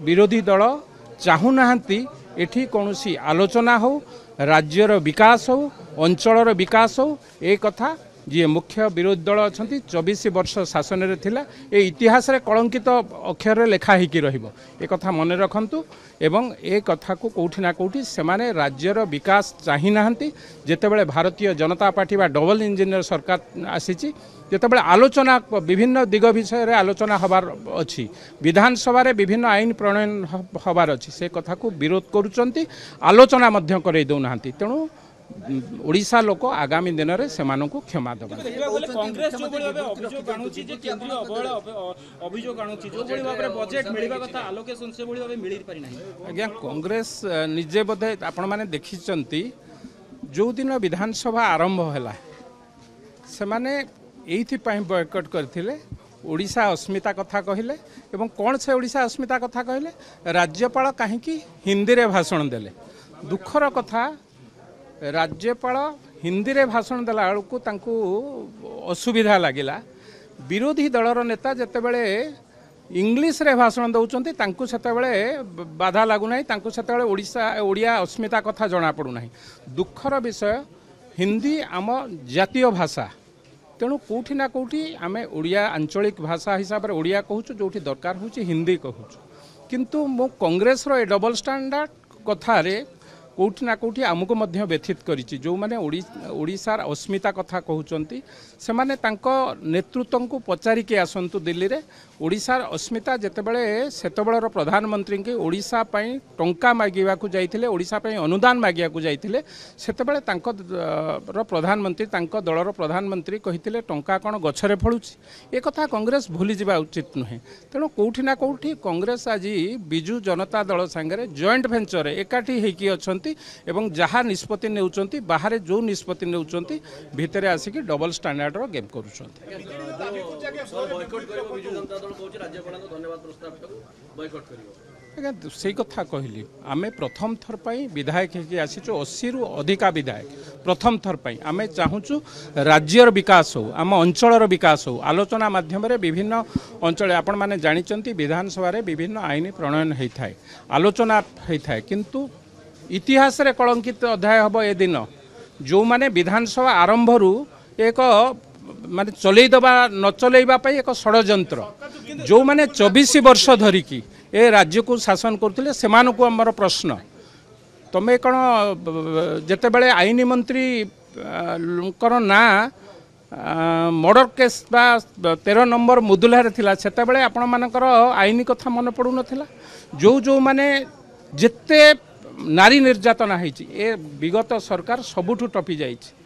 विरोधी दल चाहूनाहांती एठी कौनसी आलोचना हो राज्यर विकास हो अंचलर विकास हो ए कथा जी मुख्य विरोधी दल अच्छा 24 वर्ष शासन रे थिला ए इतिहास रे कलंकित अक्षर रे लेखा ही रहिबो ए कथा मन रखंतु एवं ए कथा को कोठी ना कोठी से माने राज्यर विकास चाहि नाहंती जेतेबेले भारतीय जनता पार्टी बा डबल इंजिनियर सरकार आसीची जेतेबेले आलोचना विभिन्न दिग विषय रे आलोचना हबार अछि विधानसभा रे विभिन्न आईन प्रणयन हबार अछि से कथा को विरोध करूचंती आलोचना मध्य करे दउ नाहंती तेणु ओडिशा लोक आगामी दिन में से क्षमा देव कांग्रेस जो भाव अभियोग आणुची जे केंद्रीय अवहेला अभियोग आणुची जो भाव बजेट मिलवा कथा आलोकेशन से भाव मिल पारि नाही आज्ञा कांग्रेस निजे बोधे आपण माने देखिचंती जो दिन विधानसभा आरंभ हैला से माने एथि पई बॉयकॉट करथिले ओडिशा अस्मिता कथा कहले एवं कौन से ओडिशा अस्मिता कथा कहले राज्यपाल कहीं हिंदी रे भाषण देले दुखर कथा राज्यपाल हिंदी रे भाषण देला बेलू तांकू असुविधा लगिला विरोधी दलर नेता जेतेबेले इंग्लिश रे भाषण दउचंती तांकू सेतेबेले बाधा लागु नाही तांकू सेतेबेले ओडिया अस्मिता कथा जणा पडु नाही दुखर विषय हिंदी आम जातीय भाषा तेणु कौटी ना कौटी आम ओडिया आंचलिक भाषा हिसाब से ओडिया कहूँ जो दरकार हो हिंदी कहूँ किंतु मो कांग्रेस रो ए डबल स्टैंडर्ड कथारे कौटी ना कौटी आमको मध्य व्यथित करिछि जो माने ओडिशार अस्मिता कथा कहउचंती से माने तांको नेतृत्व को पचारि के आसंतु दिल्ली रे ओडिशार अस्मिता जेतेबेले सेतेबेलर प्रधानमंत्री के ओडिशा पई टंका मागिबा को जाइथिले ओडिशा पई अनुदान मागिया को जाइथिले सेतेबेले तांको रो प्रधानमंत्री तांको दलर प्रधानमंत्री कहिथिले टंका कोन गछरे फळुछि ए कथा कांग्रेस भूली जिबा उचित नहे तेणु कौटी ना कौटी कांग्रेस आज बिजू जनता दल संगे जॉइंट वेंचर एकाठी हेकी अछंती एवं जहाँ निष्पत्ति नेउचंती बाहर जो निष्पत्ति नेउचंती भितरे आसिक डबल स्टैंडर्ड रो गेम करूचंती से कथा कहली आमे प्रथम थर पई विधायक हेकी आसीचो 80 रु अधिका विधायक प्रथम थर पई आमे चाहूचु राज्यर विकास हो आम अंचलर विकास हो आलोचना माध्यम रे विभिन्न अंचल आपण माने जानिचंती विधानसभा रे विभिन्न आईन प्रणयन हेई थाए आलोचना हेई थाए किंतु इतिहास रे कलंकित अध्याय हम ए दिन जो माने विधानसभा आरंभ रु एक माने चलई दबा न चलैबा पई एक षडयंत्र जो माने 24 वर्ष धरिकी ए राज्य को शासन करथिले सेमानकु हमर प्रश्न तमे कोन जेतेबेले आईन मंत्री कर ना मर्डर केस बा 13 नंबर मुदुला थिला सेतेबेले आपण मानकर आईन कथा मन पडु नथिला जो माने जेते नारी निर्यातना होती ए विगत सरकार सबुठू टपी जाइए